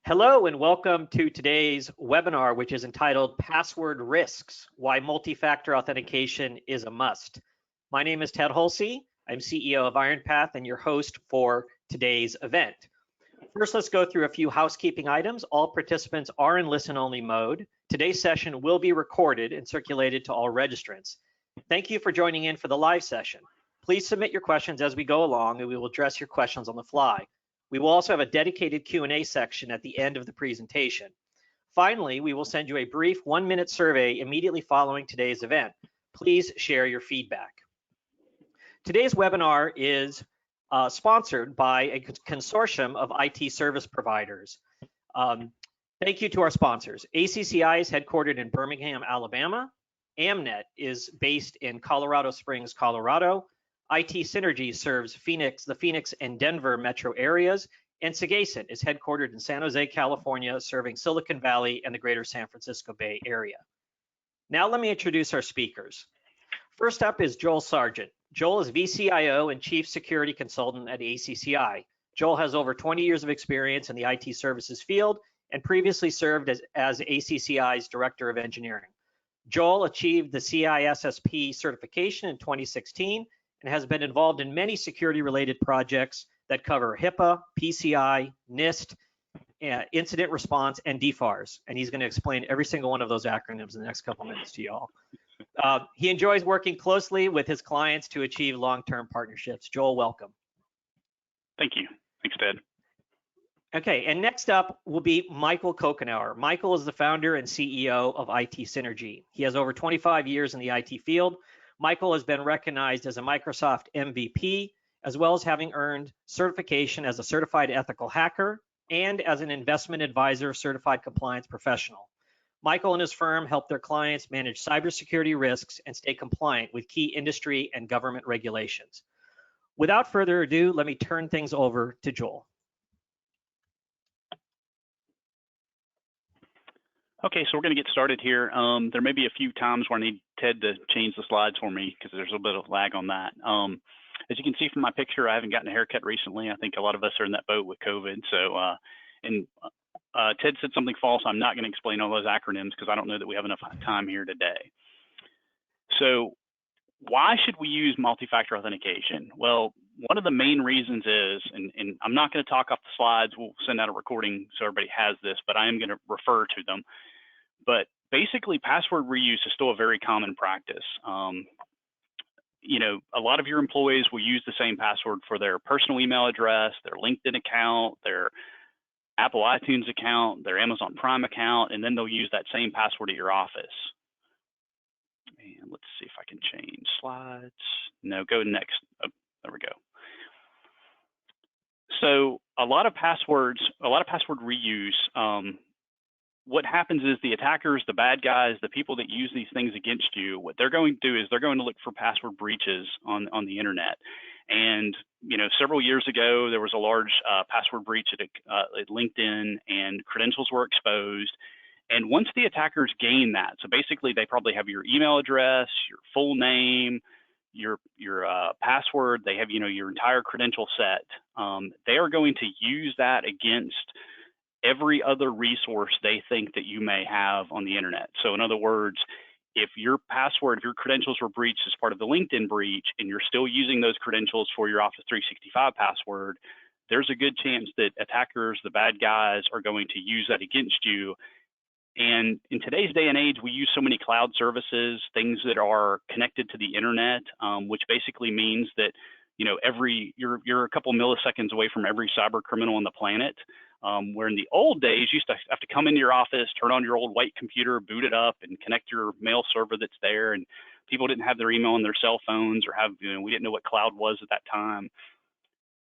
Hello and welcome to today's webinar, which is entitled Password Risks, Why Multi-Factor Authentication is a Must. My name is Ted Hulsey. I'm CEO of IronPath and your host for today's event. First, let's go through a few housekeeping items. All participants are in listen-only mode. Today's session will be recorded and circulated to all registrants. Thank you for joining in for the live session. Please submit your questions as we go along and we will address your questions on the fly. We will also have a dedicated Q&A section at the end of the presentation. Finally, we will send you a brief 1-minute survey immediately following today's event. Please share your feedback. Today's webinar is sponsored by a consortium of IT service providers. Thank you to our sponsors. ACCI is headquartered in Birmingham, Alabama. Amnet is based in Colorado Springs, Colorado. IT Synergy serves the Phoenix and Denver metro areas, and Sagacent is headquartered in San Jose, California, serving Silicon Valley and the greater San Francisco Bay Area. Now let me introduce our speakers. First up is Joel Sargent. Joel is VCIO and Chief Security Consultant at ACCI. Joel has over 20 years of experience in the IT services field and previously served as ACCI's Director of Engineering. Joel achieved the CISSP certification in 2016 and has been involved in many security-related projects that cover HIPAA, PCI, NIST, incident response, and DFARS. And he's going to explain every single one of those acronyms in the next couple minutes to you all. He enjoys working closely with his clients to achieve long-term partnerships. Joel, welcome. Thank you. Thanks, Ted. Okay, and next up will be Michael Kokenauer. Michael is the founder and CEO of IT Synergy. He has over 25 years in the IT field. Michael has been recognized as a Microsoft MVP, as well as having earned certification as a certified ethical hacker and as an investment advisor certified compliance professional. Michael and his firm help their clients manage cybersecurity risks and stay compliant with key industry and government regulations. Without further ado, let me turn things over to Joel. Okay, so we're going to get started here. There may be a few times where I need Ted to change the slides for me because there's a little bit of lag on that. As you can see from my picture, I haven't gotten a haircut recently. I think a lot of us are in that boat with COVID. So, Ted said something false. I'm not going to explain all those acronyms because I don't know that we have enough time here today. So why should we use multi-factor authentication? Well, one of the main reasons is, and I'm not going to talk off the slides. We'll send out a recording so everybody has this, but I am going to refer to them. But basically, password reuse is still a very common practice. You know, a lot of your employees will use the same password for their personal email address, their LinkedIn account, their Apple iTunes account, their Amazon Prime account, and then they'll use that same password at your office. And let's see if I can change slides. No, go next. Oh, there we go. So a lot of password reuse. What happens is the attackers, the bad guys, the people that use these things against you, what they're going to do is they're going to look for password breaches on the internet. And, you know, several years ago, there was a large password breach at LinkedIn, and credentials were exposed. And once the attackers gain that, so basically they probably have your email address, your full name, your password, they have, you know, your entire credential set. They are going to use that against every other resource they think that you may have on the internet. So in other words, if your password, if your credentials were breached as part of the LinkedIn breach and you're still using those credentials for your Office 365 password, there's a good chance that attackers, the bad guys, are going to use that against you. And in today's day and age, we use so many cloud services, things that are connected to the internet, which basically means that, you know, you're a couple milliseconds away from every cyber criminal on the planet. Where in the old days, you used to have to come into your office, turn on your old white computer, boot it up, and connect your mail server that's there. And people didn't have their email on their cell phones, or we didn't know what cloud was at that time.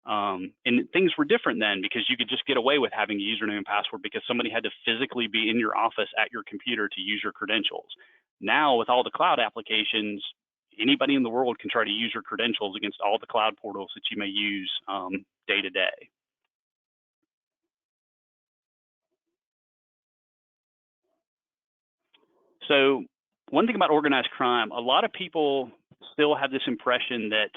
And things were different then because you could just get away with having a username and password because somebody had to physically be in your office at your computer to use your credentials. Now, with all the cloud applications, anybody in the world can try to use your credentials against all the cloud portals that you may use day to day. So one thing about organized crime, a lot of people still have this impression that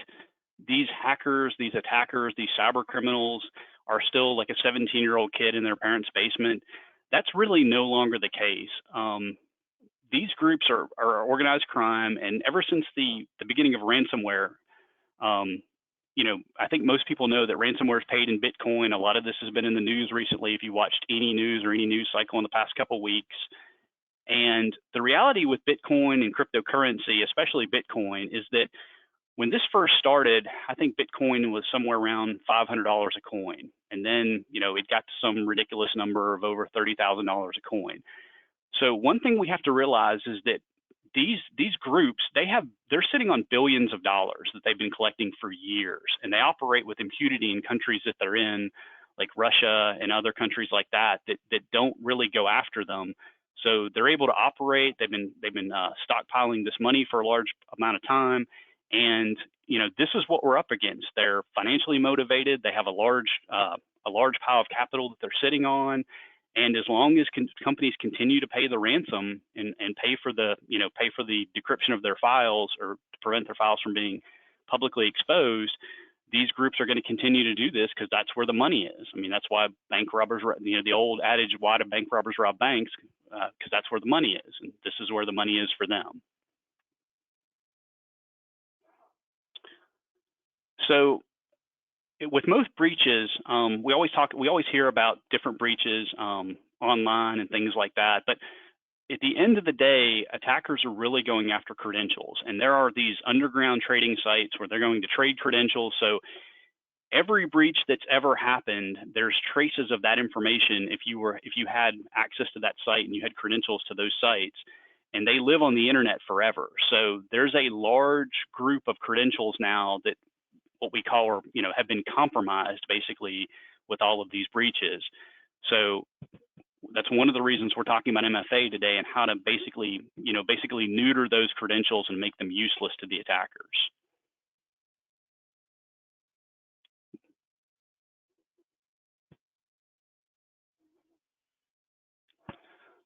these hackers, these attackers, these cyber criminals are still like a 17-year-old kid in their parents' basement. That's really no longer the case. These groups are organized crime, and ever since the beginning of ransomware, you know, I think most people know that ransomware is paid in Bitcoin. A lot of this has been in the news recently if you watched any news or any news cycle in the past couple of weeks. And the reality with Bitcoin and cryptocurrency, especially Bitcoin, is that when this first started, I think Bitcoin was somewhere around $500 a coin. And then, you know, it got to some ridiculous number of over $30,000 a coin. So one thing we have to realize is that these groups, they're sitting on billions of dollars that they've been collecting for years, and they operate with impunity in countries that they're in, like Russia and other countries like that don't really go after them. So they're able to operate. They've been stockpiling this money for a large amount of time, and you know, this is what we're up against. They're financially motivated. They have a large pile of capital that they're sitting on. And as long as companies continue to pay the ransom and pay for the decryption of their files, or to prevent their files from being publicly exposed, these groups are going to continue to do this because that's where the money is. I mean, that's why bank robbers, you know, the old adage, why do bank robbers rob banks? Because that's where the money is, and this is where the money is for them. So with most breaches, we always hear about different breaches online and things like that. But at the end of the day, attackers are really going after credentials. And there are these underground trading sites where they're going to trade credentials. So every breach that's ever happened, there's traces of that information if you had access to that site and you had credentials to those sites. And they live on the internet forever. So there's a large group of credentials now that what we call, or you know, have been compromised basically with all of these breaches. So that's one of the reasons we're talking about MFA today, and how to basically neuter those credentials and make them useless to the attackers.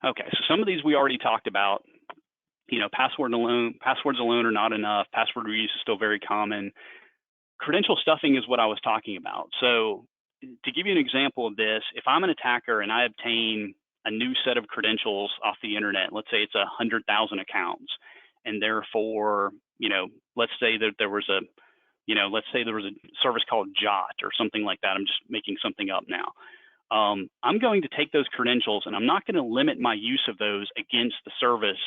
Okay, so some of these we already talked about. You know, passwords alone are not enough. Password reuse is still very common. Credential stuffing is what I was talking about. So to give you an example of this, if I'm an attacker and I obtain a new set of credentials off the internet, let's say it's 100,000 accounts, and therefore, you know, let's say there was a service called Jot or something like that. I'm just making something up now. I'm going to take those credentials, and I'm not going to limit my use of those against the service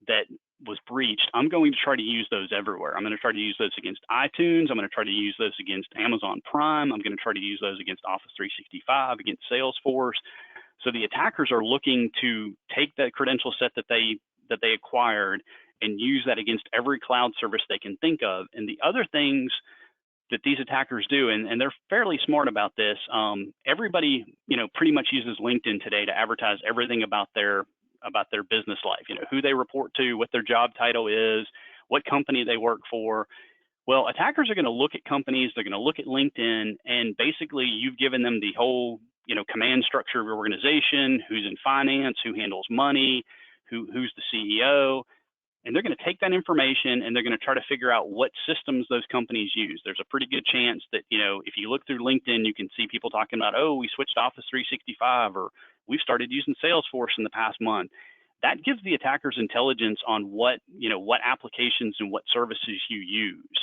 that was breached. I'm going to try to use those everywhere. I'm going to try to use those against iTunes. I'm going to try to use those against Amazon Prime. I'm going to try to use those against Office 365, against Salesforce. So the attackers are looking to take that credential set that they acquired and use that against every cloud service they can think of. And the other things that these attackers do, and they're fairly smart about this. Everybody, you know, pretty much uses LinkedIn today to advertise everything about their business life, you know, who they report to, what their job title is, what company they work for. Well, attackers are going to look at companies, they're going to look at LinkedIn, and basically you've given them the whole, you know, command structure of your organization, who's in finance, who handles money, who's the CEO, and they're going to take that information and they're going to try to figure out what systems those companies use. There's a pretty good chance that, you know, if you look through LinkedIn, you can see people talking about, oh, we switched to Office 365, or we've started using Salesforce in the past month. That gives the attackers intelligence on what applications and what services you use.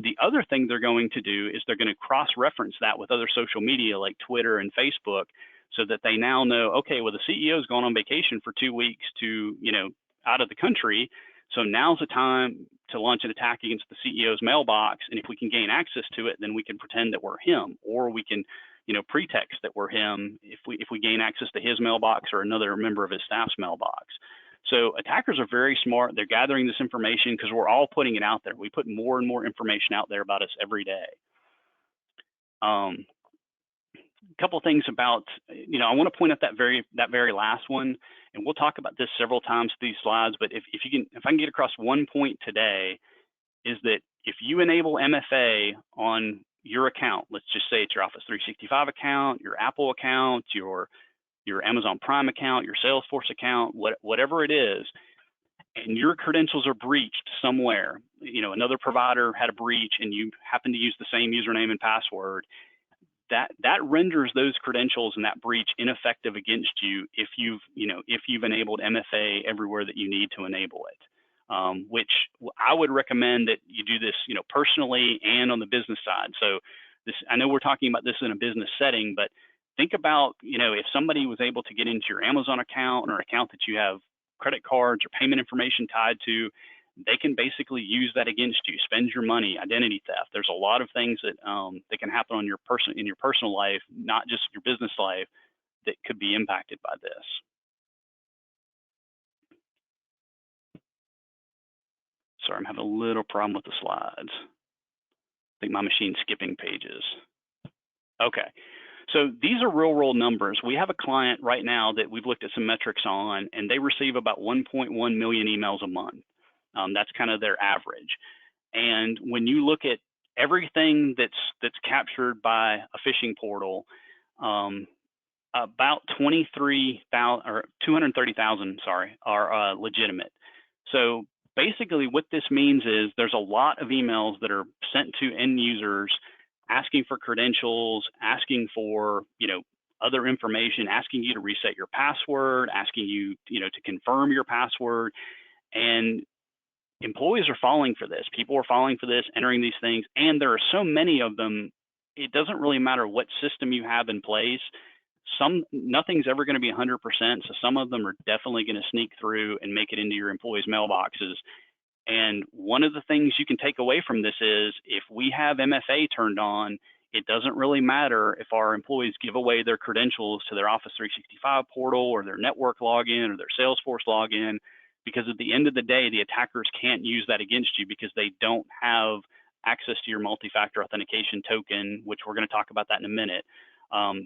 The other thing they're going to do is they're going to cross-reference that with other social media like Twitter and Facebook, so that they now know, okay, well, the CEO's gone on vacation for 2 weeks to, you know, out of the country. So now's the time to launch an attack against the CEO's mailbox. And if we can gain access to it, then we can pretend that we're him, or we can, you know, pretext that we're him if we gain access to his mailbox or another member of his staff's mailbox. So attackers are very smart. They're gathering this information because we're all putting it out there. We put more and more information out there about us every day. A couple things about, you know, I want to point out that very last one, and we'll talk about this several times through these slides. But if I can get across one point today, is that if you enable MFA on your account, let's just say it's your Office 365 account, your Apple account, your Amazon Prime account, your Salesforce account, whatever it is, and your credentials are breached somewhere, you know, another provider had a breach and you happen to use the same username and password, that renders those credentials and that breach ineffective against you if you've enabled MFA everywhere that you need to enable it. Which I would recommend that you do this, personally and on the business side. So I know we're talking about this in a business setting, but think about, if somebody was able to get into your Amazon account or an account that you have credit cards or payment information tied to, they can basically use that against you, spend your money, identity theft. There's a lot of things that that can happen in your personal life, not just your business life, that could be impacted by this. Sorry, I'm having a little problem with the slides. I think my machine's skipping pages. Okay, so these are real world numbers. We have a client right now that we've looked at some metrics on, and they receive about 1.1 million emails a month. That's kind of their average. And when you look at everything that's captured by a phishing portal, about 230,000, are legitimate. So basically what this means is there's a lot of emails that are sent to end users asking for credentials, asking for, other information, asking you to reset your password, asking you, to confirm your password. And employees are falling for this. People are falling for this, entering these things, and there are so many of them, it doesn't really matter what system you have in place. Nothing's ever going to be 100%, so some of them are definitely going to sneak through and make it into your employees' mailboxes. And one of the things you can take away from this is if we have MFA turned on, it doesn't really matter if our employees give away their credentials to their Office 365 portal or their network login or their Salesforce login, because at the end of the day, the attackers can't use that against you because they don't have access to your multi-factor authentication token, which we're going to talk about that in a minute.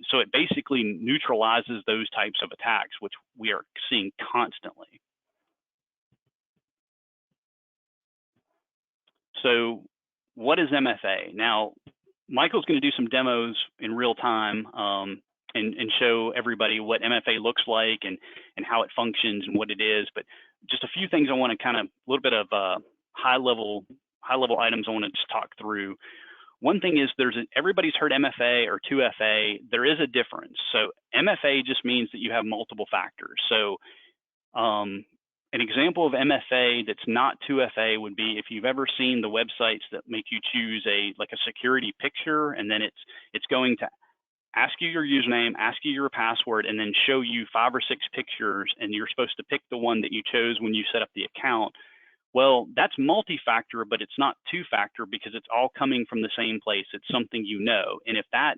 So it basically neutralizes those types of attacks, which we are seeing constantly. So what is MFA? Now, Michael's going to do some demos in real time and show everybody what MFA looks like and how it functions and what it is. But just a few things I want to kind of, a little bit of high level items I want to just talk through. One thing is everybody's heard MFA or 2FA. There is a difference. So MFA just means that you have multiple factors. So an example of MFA that's not 2FA would be if you've ever seen the websites that make you choose a security picture, and then it's going to ask you your username, ask you your password, and then show you 5 or 6 pictures, and you're supposed to pick the one that you chose when you set up the account. Well, that's multi-factor, but it's not 2-factor because it's all coming from the same place. It's something you know. And if that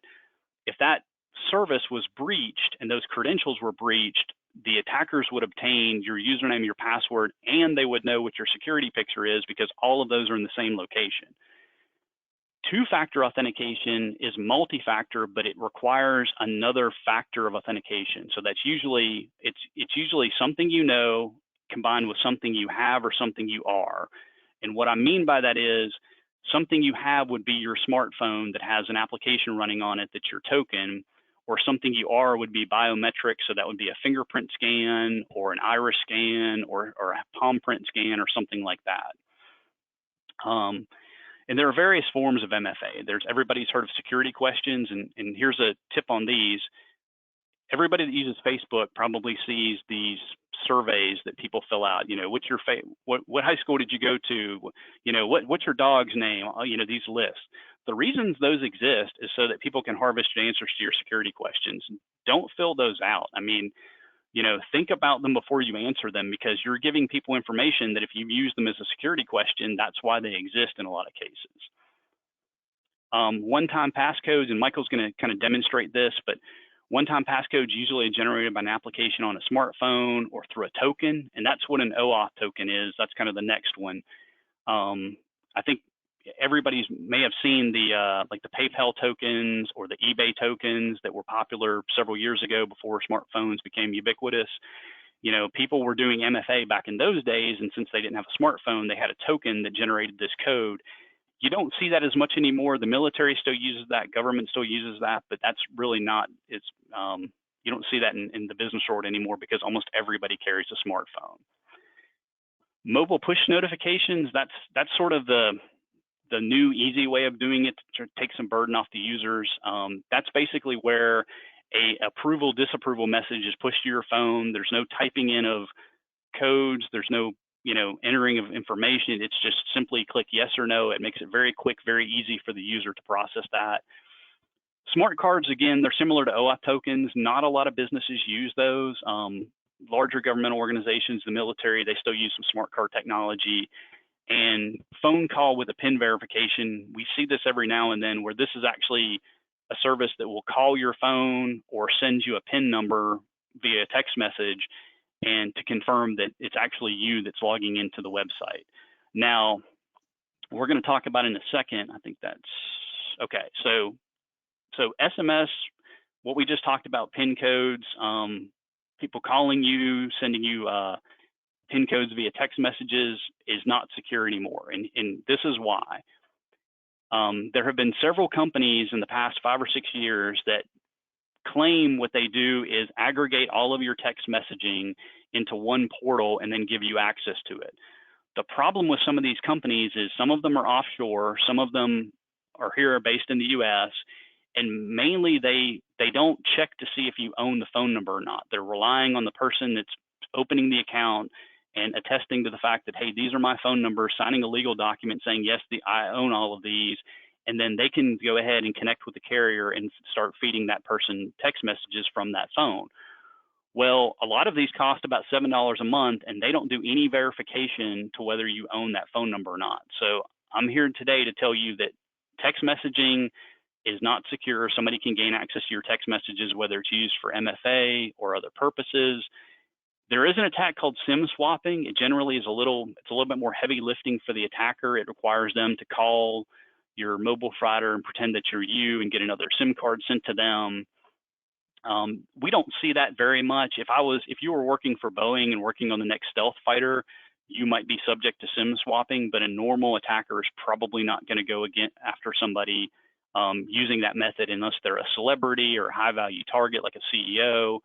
service was breached and those credentials were breached, the attackers would obtain your username, your password, and they would know what your security picture is because all of those are in the same location. 2-factor authentication is multi-factor, but it requires another factor of authentication. So that's usually, it's usually something you know combined with something you have or something you are. And what I mean by that is something you have would be your smartphone that has an application running on it that's your token, or something you are would be biometric. So that would be a fingerprint scan or an iris scan or a palm print scan or something like that. And there are various forms of MFA. Everybody's heard of security questions, and here's a tip on these. Everybody that uses Facebook probably sees these surveys that people fill out. What's your what high school did you go to? What's your dog's name? These lists. The reasons those exist is so that people can harvest answers to your security questions. Don't fill those out. I mean, think about them before you answer them, because you're giving people information that if you use them as a security question, that's why they exist in a lot of cases. One-time passcodes, and Michael's going to kind of demonstrate this, but one-time passcodes usually generated by an application on a smartphone or through a token, and that's what an OAuth token is. That's kind of the next one. I think everybody may have seen the PayPal tokens or the eBay tokens that were popular several years ago before smartphones became ubiquitous. People were doing MFA back in those days, and since they didn't have a smartphone, they had a token that generated this code. You don't see that as much anymore. The military still uses that, government still uses that, but that's really not, you don't see that in the business world anymore because almost everybody carries a smartphone. Mobile push notifications, that's sort of the the new easy way of doing it to take some burden off the users. That's basically where a approval disapproval message is pushed to your phone. There's no typing in of codes. There's no entering of information. It's just simply click yes or no. It makes it very quick, very easy for the user to process that. Smart cards, again, they're similar to OAuth tokens. Not a lot of businesses use those. Larger governmental organizations, the military, they still use some smart card technology. And phone call with a PIN verification, we see this every now and then where this is actually a service that will call your phone or send you a PIN number via text message and to confirm that it's actually you that's logging into the website. Now, we're going to talk about in a second. I think that's okay. So SMS, what we just talked about, PIN codes, people calling you, sending you PIN codes via text messages is not secure anymore. And this is why. There have been several companies in the past 5 or 6 years that claim what they do is aggregate all of your text messaging into one portal and then give you access to it. The problem with some of these companies is some of them are offshore, some of them are here based in the US, and mainly they don't check to see if you own the phone number or not. They're relying on the person that's opening the account and attesting to the fact that, hey, these are my phone numbers, signing a legal document saying, yes, I own all of these, and then they can go ahead and connect with the carrier and start feeding that person text messages from that phone. Well, a lot of these cost about $7 a month, and they don't do any verification to whether you own that phone number or not. So I'm here today to tell you that text messaging is not secure. Somebody can gain access to your text messages, whether it's used for MFA or other purposes. There is an attack called SIM swapping. It generally is a little bit more heavy lifting for the attacker. It requires them to call your mobile provider and pretend that you're you and get another SIM card sent to them. We don't see that very much. If you were working for Boeing and working on the next stealth fighter, you might be subject to SIM swapping, but a normal attacker is probably not going to go after somebody using that method unless they're a celebrity or a high value target like a CEO.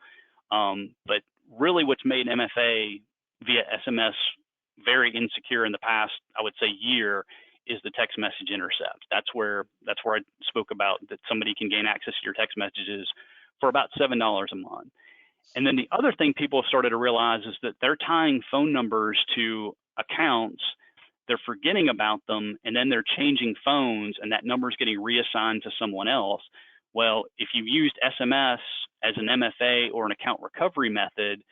But really what's made MFA via SMS very insecure in the past, I would say, year is the text message intercept. That's where I spoke about that somebody can gain access to your text messages for about $7 a month. And then the other thing people have started to realize is that they're tying phone numbers to accounts, they're forgetting about them, and then they're changing phones, and that number is getting reassigned to someone else. Well, if you used SMS as an MFA or an account recovery method,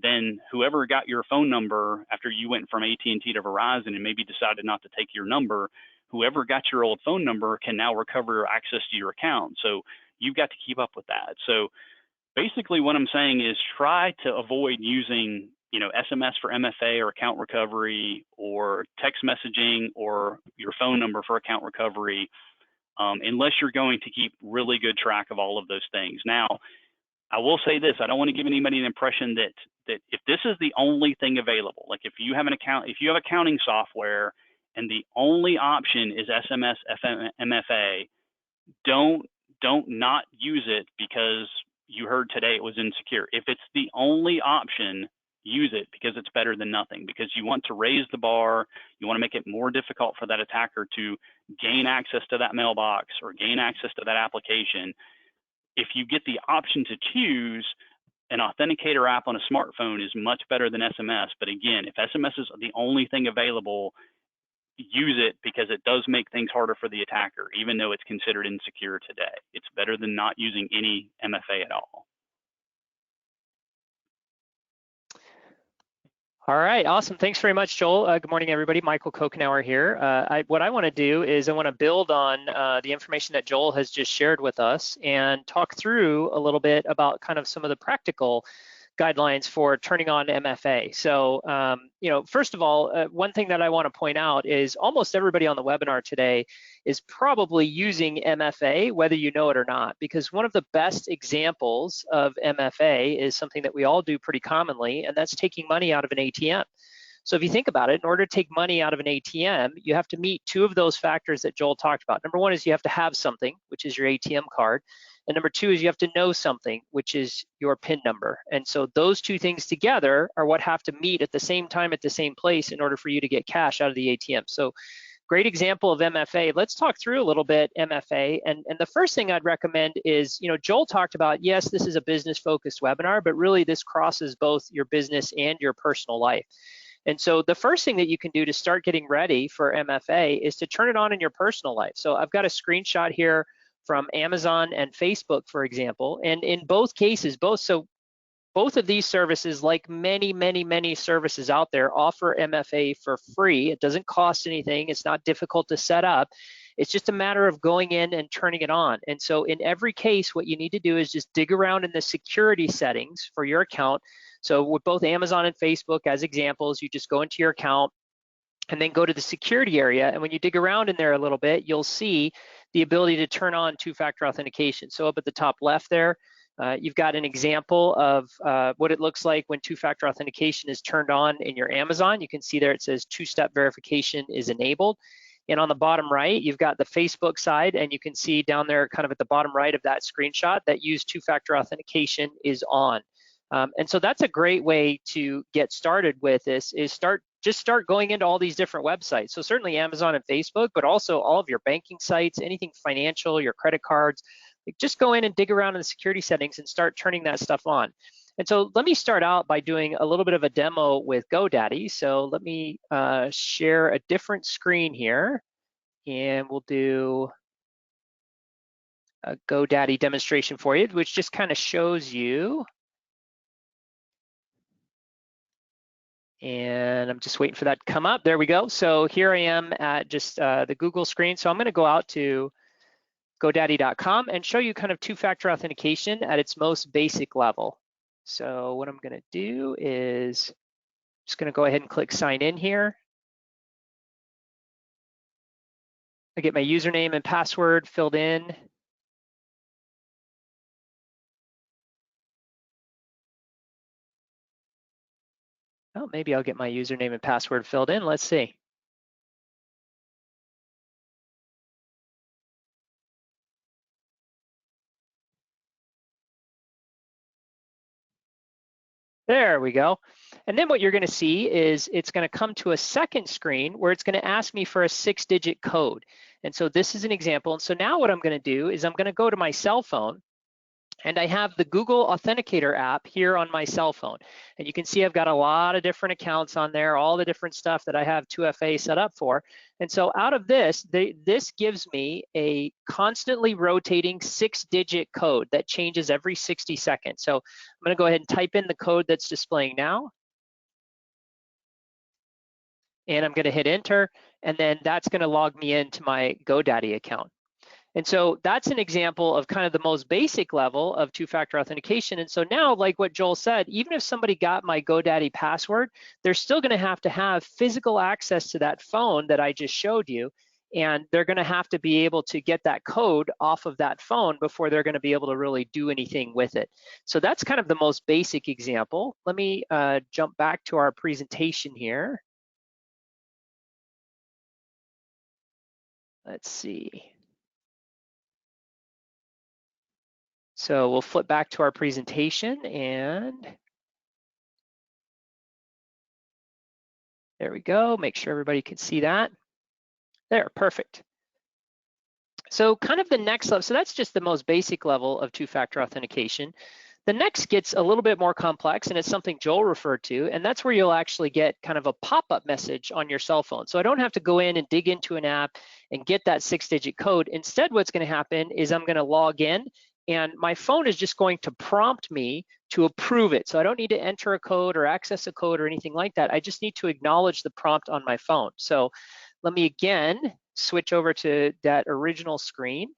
then whoever got your phone number after you went from AT&T to Verizon and maybe decided not to take your number, whoever got your old phone number can now recover access to your account. So you've got to keep up with that. So basically what I'm saying is try to avoid using SMS for MFA or account recovery or text messaging or your phone number for account recovery unless you're going to keep really good track of all of those things. Now, I will say this, I don't want to give anybody an impression that if this is the only thing available, like if you have accounting software and the only option is SMS, MFA, don't not use it because you heard today it was insecure. If it's the only option, use it because it's better than nothing, because you want to raise the bar. You want to make it more difficult for that attacker to gain access to that mailbox or gain access to that application. If you get the option to choose, an authenticator app on a smartphone is much better than SMS. But again, if SMS is the only thing available, use it because it does make things harder for the attacker, even though it's considered insecure today. It's better than not using any MFA at all. All right, awesome. Thanks very much, Joel. Good morning, everybody. Michael Kokenauer here. What I want to do is I want to build on the information that Joel has just shared with us and talk through a little bit about kind of some of the practical guidelines for turning on MFA. So, first of all, one thing that I want to point out is almost everybody on the webinar today is probably using MFA, whether you know it or not, because one of the best examples of MFA is something that we all do pretty commonly, and that's taking money out of an ATM. So if you think about it, in order to take money out of an ATM, you have to meet two of those factors that Joel talked about. Number one is you have to have something, which is your ATM card. And number two is you have to know something, which is your PIN number. And so those two things together are what have to meet at the same time at the same place in order for you to get cash out of the ATM. So great example of MFA. Let's talk through a little bit MFA. And the first thing I'd recommend is, Joel talked about, yes, this is a business-focused webinar, but really this crosses both your business and your personal life. And so the first thing that you can do to start getting ready for MFA is to turn it on in your personal life. So I've got a screenshot here from Amazon and Facebook, for example. And in both cases, both of these services, like many services out there, offer MFA for free. It doesn't cost anything. It's not difficult to set up. It's just a matter of going in and turning it on. And so in every case, what you need to do is just dig around in the security settings for your account. So with both Amazon and Facebook as examples, you just go into your account and then go to the security area. And when you dig around in there a little bit, you'll see the ability to turn on two-factor authentication. So up at the top left there, you've got an example of what it looks like when two-factor authentication is turned on in your Amazon. You can see there it says two-step verification is enabled. And on the bottom right, you've got the Facebook side, and you can see down there kind of at the bottom right of that screenshot that use two-factor authentication is on. And so that's a great way to get started with this, is just start going into all these different websites. So certainly Amazon and Facebook, but also all of your banking sites, anything financial, your credit cards. Just go in and dig around in the security settings and start turning that stuff on. And so let me start out by doing a little bit of a demo with GoDaddy. So let me share a different screen here, and we'll do a GoDaddy demonstration for you, which just kind of shows you. And I'm just waiting for that to come up. There we go. So here I am at just the Google screen. So I'm going to go out to GoDaddy.com and show you kind of two-factor authentication at its most basic level. So what I'm going to do is just going to go ahead and click sign in here. I get my username and password filled in. Oh, maybe I'll get my username and password filled in. Let's see. There we go. And then what you're going to see is it's going to come to a second screen where it's going to ask me for a 6-digit code. And so this is an example. And so now what I'm going to do is I'm going to go to my cell phone, and I have the Google Authenticator app here on my cell phone. And you can see I've got a lot of different accounts on there, all the different stuff that I have 2FA set up for. And so out of this, this gives me a constantly rotating 6-digit code that changes every 60 seconds. So I'm going to go ahead and type in the code that's displaying now. And I'm going to hit enter, and then that's going to log me into my GoDaddy account. And so that's an example of kind of the most basic level of two-factor authentication. And so now, like what Joel said, even if somebody got my GoDaddy password, they're still going to have physical access to that phone that I just showed you. And they're going to have to be able to get that code off of that phone before they're going to be able to really do anything with it. So that's kind of the most basic example. Let me jump back to our presentation here. Let's see. So we'll flip back to our presentation, and there we go. Make sure everybody can see that. There, perfect. So kind of the next level, so that's just the most basic level of two-factor authentication. The next gets a little bit more complex, and it's something Joel referred to, and that's where you'll actually get kind of a pop-up message on your cell phone. So I don't have to go in and dig into an app and get that 6-digit code. Instead, what's going to happen is I'm going to log in, and my phone is just going to prompt me to approve it. So I don't need to enter a code or access a code or anything like that. I just need to acknowledge the prompt on my phone. So let me again switch over to that original screen,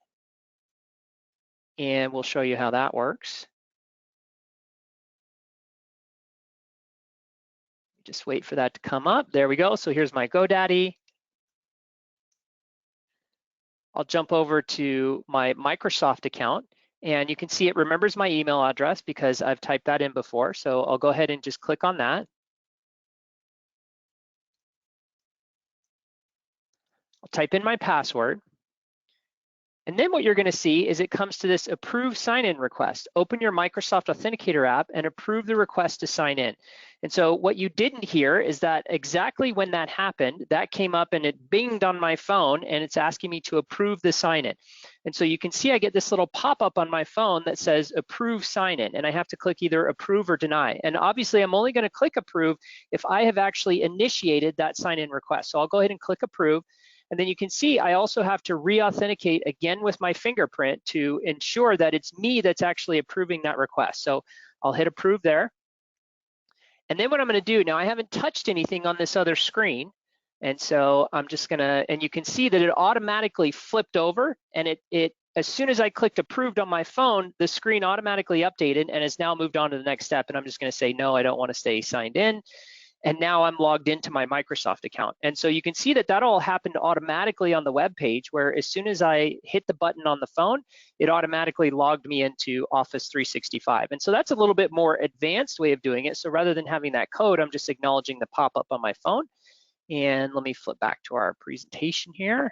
and we'll show you how that works. Just wait for that to come up. There we go. So here's my GoDaddy. I'll jump over to my Microsoft account, and you can see it remembers my email address because I've typed that in before. So I'll go ahead and just click on that. I'll type in my password. And then what you're going to see is it comes to this approve sign-in request. Open your Microsoft Authenticator app and approve the request to sign in. And so what you didn't hear is that exactly when that happened, that came up and it binged on my phone and it's asking me to approve the sign-in. And so you can see I get this little pop-up on my phone that says approve sign-in, and I have to click either approve or deny. And obviously I'm only going to click approve if I have actually initiated that sign-in request. So I'll go ahead and click approve. And then you can see I also have to re-authenticate again with my fingerprint to ensure that it's me that's actually approving that request. So I'll hit approve there. And then what I'm going to do, now I haven't touched anything on this other screen. And so I'm just going to, and you can see that it automatically flipped over, and it as soon as I clicked approved on my phone, the screen automatically updated and has now moved on to the next step. And I'm just going to say, no, I don't want to stay signed in. And now I'm logged into my Microsoft account. And so you can see that that all happened automatically on the web page, where as soon as I hit the button on the phone, it automatically logged me into Office 365. And so that's a little bit more advanced way of doing it. So rather than having that code, I'm just acknowledging the pop-up on my phone. And let me flip back to our presentation here.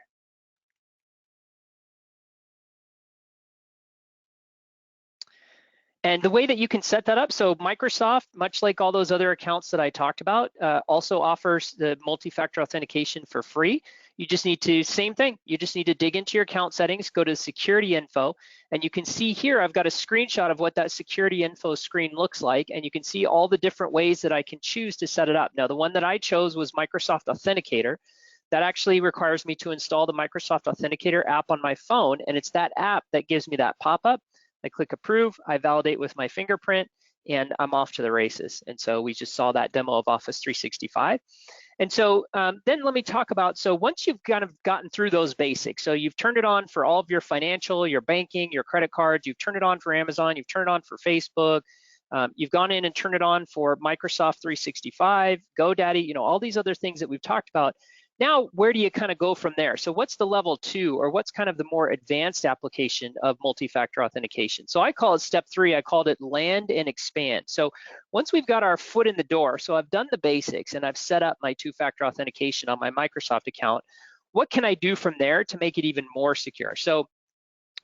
And the way that you can set that up, so Microsoft, much like all those other accounts that I talked about, also offers the multi-factor authentication for free. You just need to, same thing, you just need to dig into your account settings, go to security info, and you can see here I've got a screenshot of what that security info screen looks like, and you can see all the different ways that I can choose to set it up. Now, the one that I chose was Microsoft Authenticator. That actually requires me to install the Microsoft Authenticator app on my phone, and it's that app that gives me that pop-up. I click approve, I validate with my fingerprint, and I'm off to the races. And so we just saw that demo of Office 365. And so then let me talk about, so once you've kind of gotten through those basics, so you've turned it on for all of your financial, your banking, your credit cards, you've turned it on for Amazon, you've turned it on for Facebook, you've gone in and turned it on for Microsoft 365, GoDaddy, you know, all these other things that we've talked about. Now, where do you kind of go from there? So what's the level 2, or what's kind of the more advanced application of multi-factor authentication? So I call it step 3, I called it land and expand. So once we've got our foot in the door, so I've done the basics and I've set up my 2-factor authentication on my Microsoft account, what can I do from there to make it even more secure? So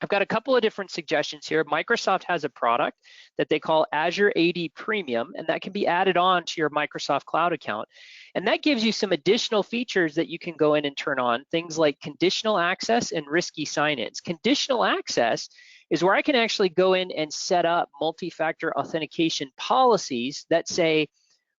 I've got a couple of different suggestions here. Microsoft has a product that they call Azure AD Premium, and that can be added on to your Microsoft Cloud account. And that gives you some additional features that you can go in and turn on, things like conditional access and risky sign-ins. Conditional access is where I can actually go in and set up multi-factor authentication policies that say,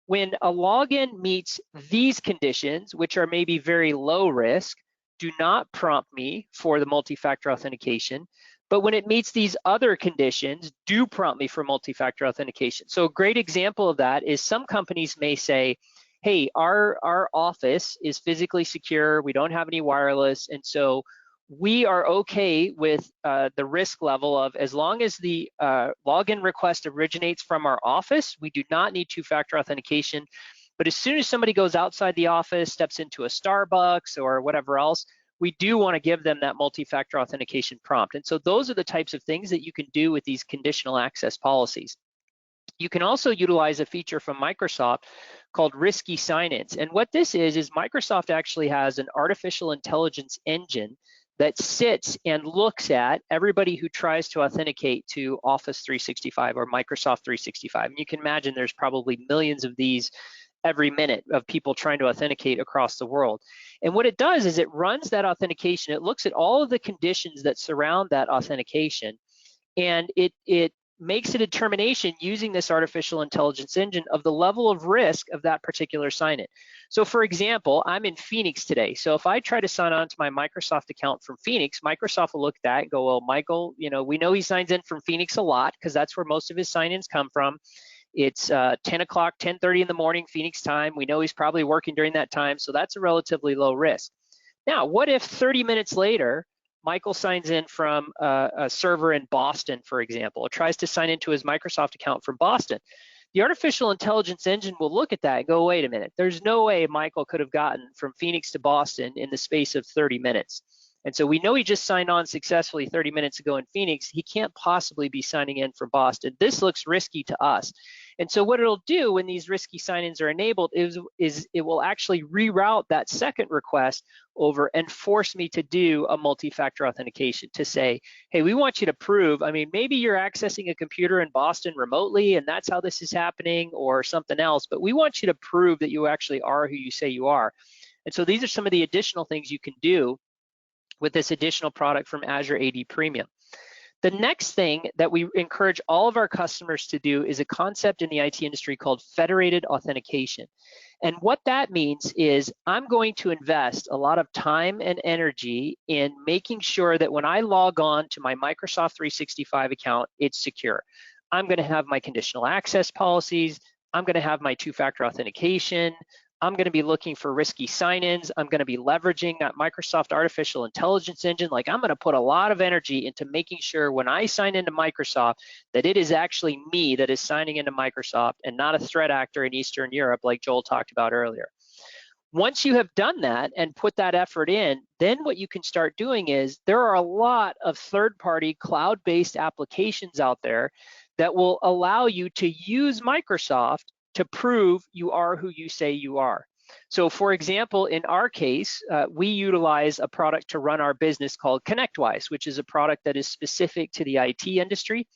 when a login meets these conditions, which are maybe very low risk, do not prompt me for the multi-factor authentication. But when it meets these other conditions, do prompt me for multi-factor authentication. So a great example of that is some companies may say, hey, our office is physically secure, we don't have any wireless, and so we are okay with the risk level of, as long as the login request originates from our office, we do not need 2-factor authentication. But as soon as somebody goes outside the office, steps into a Starbucks or whatever else, we do want to give them that multi-factor authentication prompt. And so those are the types of things that you can do with these conditional access policies. You can also utilize a feature from Microsoft called risky sign-ins. And what this is Microsoft actually has an artificial intelligence engine that sits and looks at everybody who tries to authenticate to Office 365 or Microsoft 365. And you can imagine there's probably millions of these every minute of people trying to authenticate across the world. And what it does is it runs that authentication. It looks at all of the conditions that surround that authentication, and it makes a determination using this artificial intelligence engine of the level of risk of that particular sign-in. So for example, I'm in Phoenix today. So if I try to sign on to my Microsoft account from Phoenix, Microsoft will look at that and go, well, Michael, you know, we know he signs in from Phoenix a lot because that's where most of his sign-ins come from. It's 10 o'clock, 10:30 in the morning, Phoenix time. We know he's probably working during that time, so that's a relatively low risk. Now, what if 30 minutes later, Michael signs in from a server in Boston, for example, or tries to sign into his Microsoft account from Boston? The artificial intelligence engine will look at that and go, wait a minute, there's no way Michael could have gotten from Phoenix to Boston in the space of 30 minutes. And so we know he just signed on successfully 30 minutes ago in Phoenix. He can't possibly be signing in from Boston. This looks risky to us. And so what it'll do when these risky sign-ins are enabled is it will actually reroute that second request over and force me to do a multi-factor authentication to say, hey, we want you to prove, I mean, maybe you're accessing a computer in Boston remotely and that's how this is happening or something else, but we want you to prove that you actually are who you say you are. And so these are some of the additional things you can do with this additional product from Azure AD Premium. The next thing that we encourage all of our customers to do is a concept in the IT industry called federated authentication. And what that means is I'm going to invest a lot of time and energy in making sure that when I log on to my Microsoft 365 account, it's secure. I'm going to have my conditional access policies. I'm going to have my two-factor authentication. I'm going to be looking for risky sign-ins. I'm going to be leveraging that Microsoft artificial intelligence engine. Like, I'm going to put a lot of energy into making sure when I sign into Microsoft that it is actually me that is signing into Microsoft and not a threat actor in Eastern Europe like Joel talked about earlier. Once you have done that and put that effort in, then what you can start doing is there are a lot of third-party cloud-based applications out there that will allow you to use Microsoft to prove you are who you say you are. So for example, in our case, we utilize a product to run our business called ConnectWise, which is a product that is specific to the IT industry.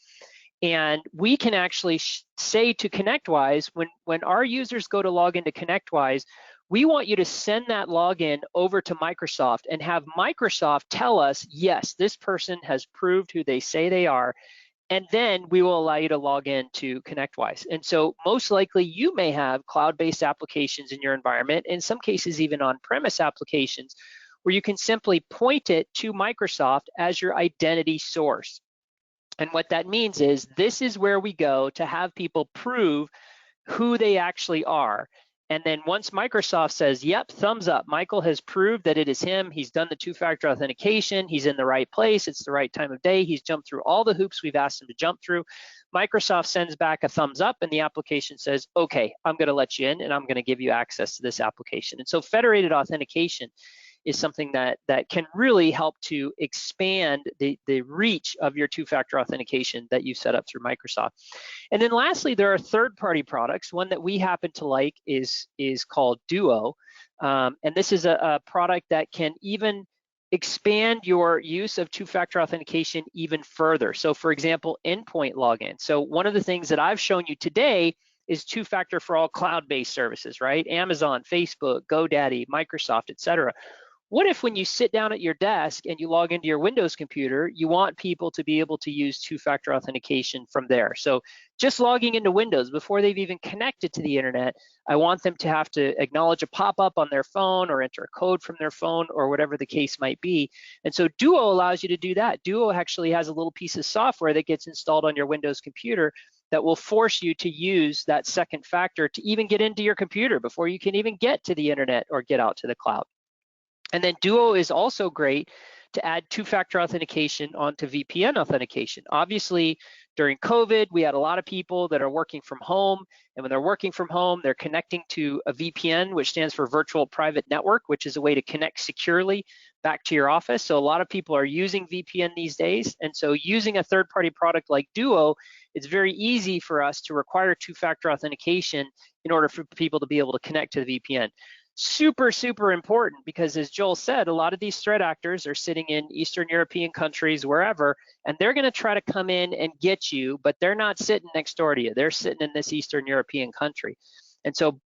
And we can actually say to ConnectWise, when our users go to log into ConnectWise, we want you to send that login over to Microsoft and have Microsoft tell us, yes, this person has proved who they say they are. And then we will allow you to log in to ConnectWise. And so most likely you may have cloud-based applications in your environment, in some cases even on-premise applications, where you can simply point it to Microsoft as your identity source. And what that means is this is where we go to have people prove who they actually are. And then once Microsoft says, yep, thumbs up, Michael has proved that it is him, he's done the two-factor authentication, he's in the right place, it's the right time of day, he's jumped through all the hoops we've asked him to jump through, Microsoft sends back a thumbs up and the application says, okay, I'm gonna let you in and I'm gonna give you access to this application. And so federated authentication is something that can really help to expand the reach of your two-factor authentication that you set up through Microsoft. And then lastly, there are third-party products. One that we happen to like is called Duo. And this is a product that can even expand your use of two-factor authentication even further. So for example, endpoint login. So one of the things that I've shown you today is two-factor for all cloud-based services, right? Amazon, Facebook, GoDaddy, Microsoft, et cetera. What if when you sit down at your desk and you log into your Windows computer, you want people to be able to use two-factor authentication from there? So just logging into Windows before they've even connected to the internet, I want them to have to acknowledge a pop-up on their phone or enter a code from their phone or whatever the case might be. And so Duo allows you to do that. Duo actually has a little piece of software that gets installed on your Windows computer that will force you to use that second factor to even get into your computer before you can even get to the internet or get out to the cloud. And then Duo is also great to add two-factor authentication onto VPN authentication. Obviously, during COVID, we had a lot of people that are working from home, and when they're working from home, they're connecting to a VPN, which stands for Virtual Private Network, which is a way to connect securely back to your office. So a lot of people are using VPN these days, and so using a third-party product like Duo, it's very easy for us to require two-factor authentication in order for people to be able to connect to the VPN. Super, super important because as Joel said, a lot of these threat actors are sitting in Eastern European countries, wherever, and they're gonna try to come in and get you, but they're not sitting next door to you. They're sitting in this Eastern European country. And so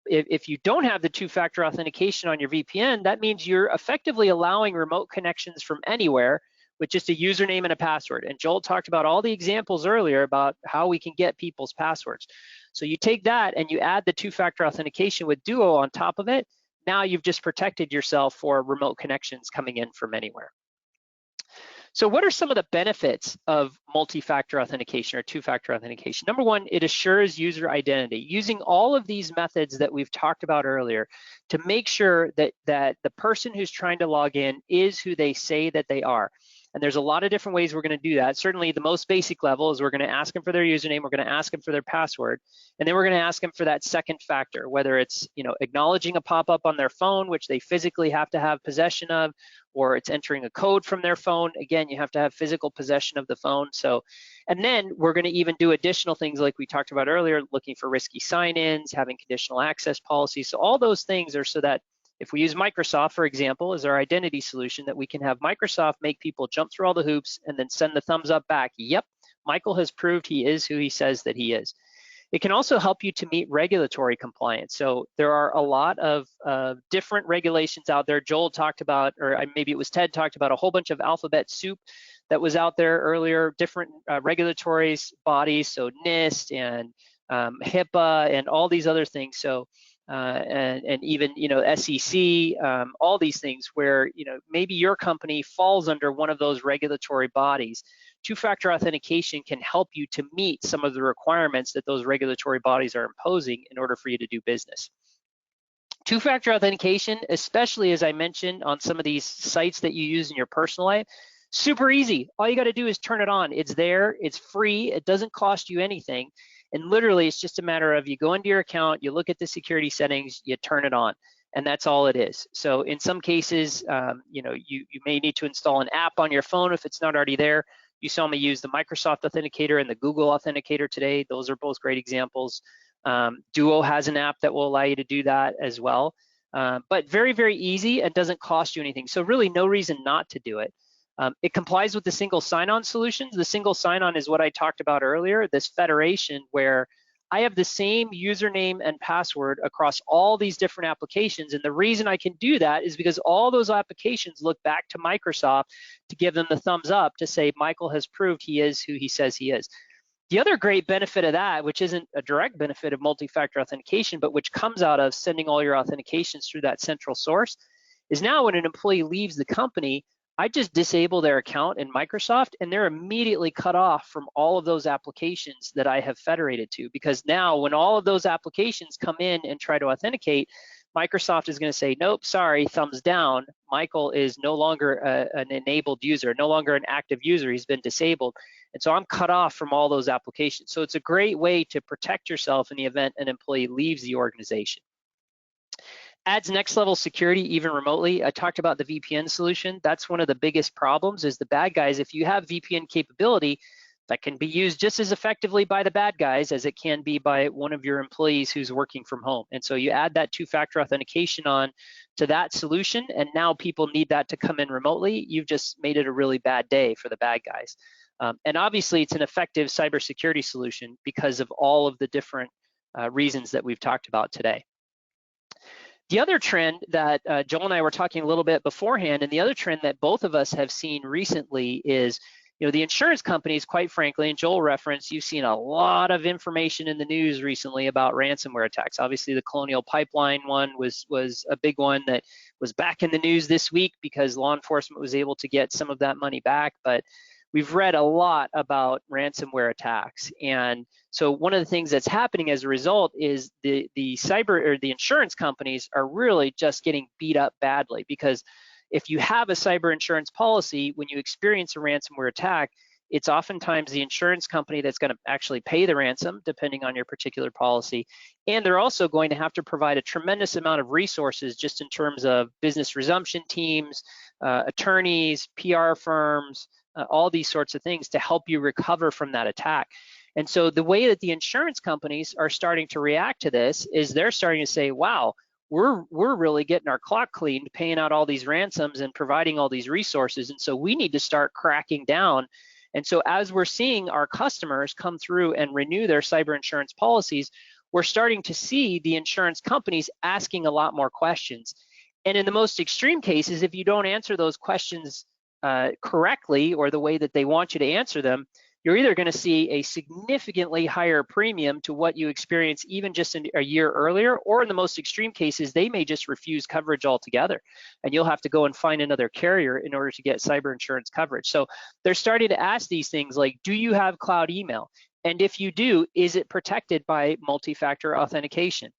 if you don't have the two-factor authentication on your VPN, that means you're effectively allowing remote connections from anywhere with just a username and a password. And Joel talked about all the examples earlier about how we can get people's passwords. So you take that and you add the two-factor authentication with Duo on top of it. Now you've just protected yourself for remote connections coming in from anywhere. So what are some of the benefits of multi-factor authentication or two-factor authentication? Number one, it assures user identity. Using all of these methods that we've talked about earlier to make sure that the person who's trying to log in is who they say that they are. And there's a lot of different ways we're going to do that. Certainly the most basic level is we're going to ask them for their username, we're going to ask them for their password, and then we're going to ask them for that second factor, whether it's acknowledging a pop-up on their phone, which they physically have to have possession of, or it's entering a code from their phone. Again, you have to have physical possession of the phone. So, and then we're going to even do additional things like we talked about earlier, looking for risky sign-ins, having conditional access policies. So all those things are so that if we use Microsoft, for example, as our identity solution, that we can have Microsoft make people jump through all the hoops and then send the thumbs up back. Yep, Michael has proved he is who he says that he is. It can also help you to meet regulatory compliance. So there are a lot of different regulations out there. Joel talked about, or maybe it was Ted talked about, a whole bunch of alphabet soup that was out there earlier, different regulatory bodies, so NIST and HIPAA and all these other things. So and even SEC, all these things where maybe your company falls under one of those regulatory bodies. Two-factor authentication can help you to meet some of the requirements that those regulatory bodies are imposing in order for you to do business. Two-factor authentication, especially as I mentioned on some of these sites that you use in your personal life, super easy. All you got to do is turn it on. It's there, it's free, it doesn't cost you anything. And literally, it's just a matter of you go into your account, you look at the security settings, you turn it on, and that's all it is. So in some cases, you may need to install an app on your phone if it's not already there. You saw me use the Microsoft Authenticator and the Google Authenticator today. Those are both great examples. Duo has an app that will allow you to do that as well. But very, very easy and doesn't cost you anything. So really no reason not to do it. It complies with the single sign-on solutions. The single sign-on is what I talked about earlier, this federation where I have the same username and password across all these different applications. And the reason I can do that is because all those applications look back to Microsoft to give them the thumbs up to say Michael has proved he is who he says he is. The other great benefit of that, which isn't a direct benefit of multi-factor authentication, but which comes out of sending all your authentications through that central source, is now when an employee leaves the company, I just disable their account in Microsoft and they're immediately cut off from all of those applications that I have federated to, because now when all of those applications come in and try to authenticate, Microsoft is going to say, nope, sorry, thumbs down. Michael is no longer an enabled user, no longer an active user. He's been disabled. And so I'm cut off from all those applications. So it's a great way to protect yourself in the event an employee leaves the organization. Adds next level security even remotely. I talked about the VPN solution. That's one of the biggest problems is the bad guys. If you have VPN capability, that can be used just as effectively by the bad guys as it can be by one of your employees who's working from home. And so you add that two-factor authentication on to that solution, and now people need that to come in remotely. You've just made it a really bad day for the bad guys. And obviously it's an effective cybersecurity solution because of all of the different reasons that we've talked about today. The other trend that Joel and I were talking a little bit beforehand, and the other trend that both of us have seen recently is, the insurance companies, quite frankly, and Joel referenced, you've seen a lot of information in the news recently about ransomware attacks. Obviously, the Colonial Pipeline one was a big one that was back in the news this week because law enforcement was able to get some of that money back. But we've read a lot about ransomware attacks. And so one of the things that's happening as a result is the insurance companies are really just getting beat up badly, because if you have a cyber insurance policy, when you experience a ransomware attack, it's oftentimes the insurance company that's going to actually pay the ransom, depending on your particular policy. And they're also going to have to provide a tremendous amount of resources just in terms of business resumption teams, attorneys, PR firms, all these sorts of things to help you recover from that attack. And so the way that the insurance companies are starting to react to this is they're starting to say, wow, we're really getting our clock cleaned, paying out all these ransoms and providing all these resources. And so we need to start cracking down. And so as we're seeing our customers come through and renew their cyber insurance policies, we're starting to see the insurance companies asking a lot more questions. And in the most extreme cases, if you don't answer those questions correctly or the way that they want you to answer them, you're either going to see a significantly higher premium to what you experienced even just a year earlier, or in the most extreme cases, they may just refuse coverage altogether, and you'll have to go and find another carrier in order to get cyber insurance coverage. So they're starting to ask these things like, do you have cloud email? And if you do, is it protected by multi-factor authentication?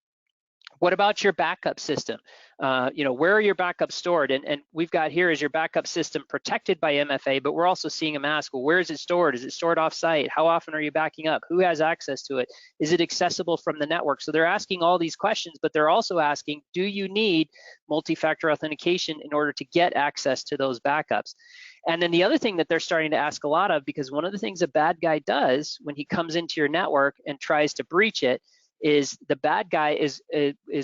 What about your backup system? Where are your backups stored? And we've got here is your backup system protected by MFA, but we're also seeing them ask, well, where is it stored? Is it stored off-site? How often are you backing up? Who has access to it? Is it accessible from the network? So they're asking all these questions, but they're also asking, do you need multi-factor authentication in order to get access to those backups? And then the other thing that they're starting to ask a lot of, because one of the things a bad guy does when he comes into your network and tries to breach it, is the bad guy is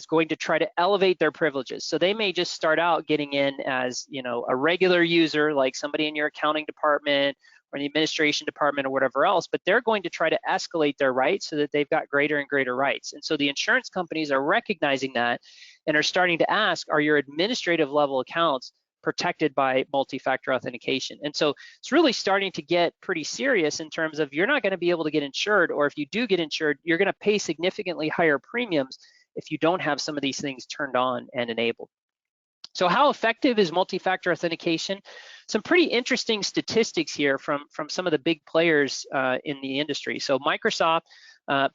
going to try to elevate their privileges. So they may just start out getting in as, a regular user, like somebody in your accounting department or the administration department or whatever else, but they're going to try to escalate their rights so that they've got greater and greater rights. And so the insurance companies are recognizing that and are starting to ask, are your administrative level accounts protected by multi-factor authentication? And so it's really starting to get pretty serious in terms of you're not going to be able to get insured, or if you do get insured, you're going to pay significantly higher premiums if you don't have some of these things turned on and enabled. So how effective is multi-factor authentication? Some pretty interesting statistics here from some of the big players in the industry. So Microsoft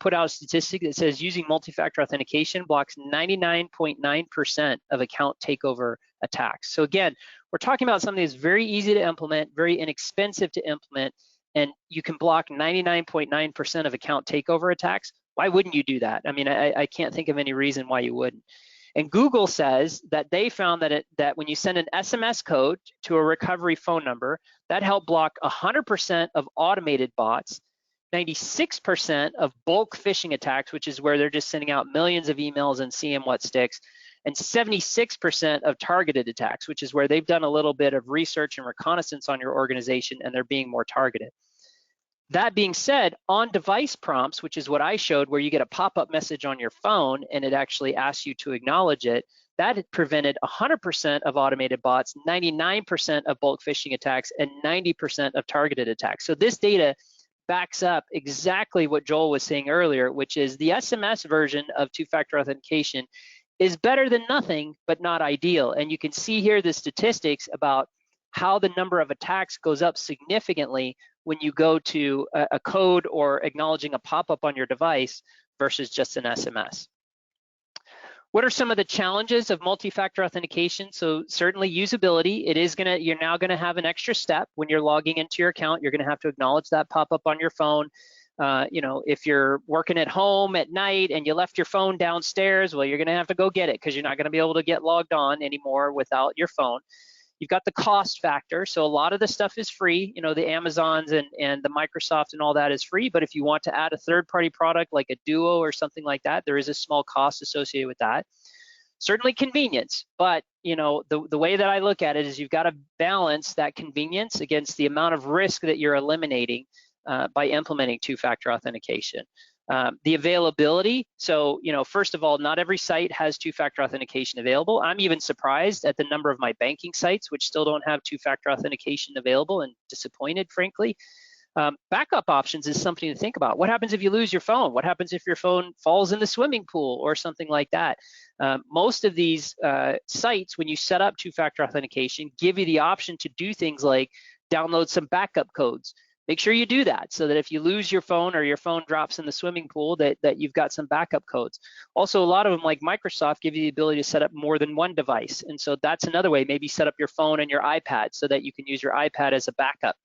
put out a statistic that says using multi-factor authentication blocks 99.9% of account takeover attacks. So again, we're talking about something that's very easy to implement, very inexpensive to implement, and you can block 99.9% of account takeover attacks. Why wouldn't you do that? I mean, I can't think of any reason why you wouldn't. And Google says that they found that when you send an SMS code to a recovery phone number, that helped block 100% of automated bots, 96% of bulk phishing attacks, which is where they're just sending out millions of emails and seeing what sticks, and 76% of targeted attacks, which is where they've done a little bit of research and reconnaissance on your organization and they're being more targeted. That being said, on-device prompts, which is what I showed, where you get a pop-up message on your phone and it actually asks you to acknowledge it, that had prevented 100% of automated bots, 99% of bulk phishing attacks, and 90% of targeted attacks. So this data backs up exactly what Joel was saying earlier, which is the SMS version of two-factor authentication is better than nothing, but not ideal. And you can see here the statistics about how the number of attacks goes up significantly when you go to a code or acknowledging a pop-up on your device versus just an SMS. What are some of the challenges of multi-factor authentication? So certainly usability. You're now gonna have an extra step when you're logging into your account. You're gonna have to acknowledge that pop-up on your phone. If you're working at home at night and you left your phone downstairs, well, you're gonna have to go get it because you're not gonna be able to get logged on anymore without your phone. You've got the cost factor. So a lot of the stuff is free, the Amazons and the Microsoft and all that is free. But if you want to add a third-party product like a Duo or something like that, there is a small cost associated with that. Certainly convenience, but the way that I look at it is you've got to balance that convenience against the amount of risk that you're eliminating by implementing two-factor authentication. The availability, so first of all, not every site has two-factor authentication available. I'm even surprised at the number of my banking sites which still don't have two-factor authentication available, and disappointed, frankly. Backup options is something to think about. What happens if you lose your phone? What happens if your phone falls in the swimming pool or something like that? Most of these sites, when you set up two-factor authentication, give you the option to do things like download some backup codes. Make sure you do that so that if you lose your phone or your phone drops in the swimming pool, that you've got some backup codes. Also, a lot of them, like Microsoft, give you the ability to set up more than one device. And so that's another way. Maybe set up your phone and your iPad so that you can use your iPad as a backup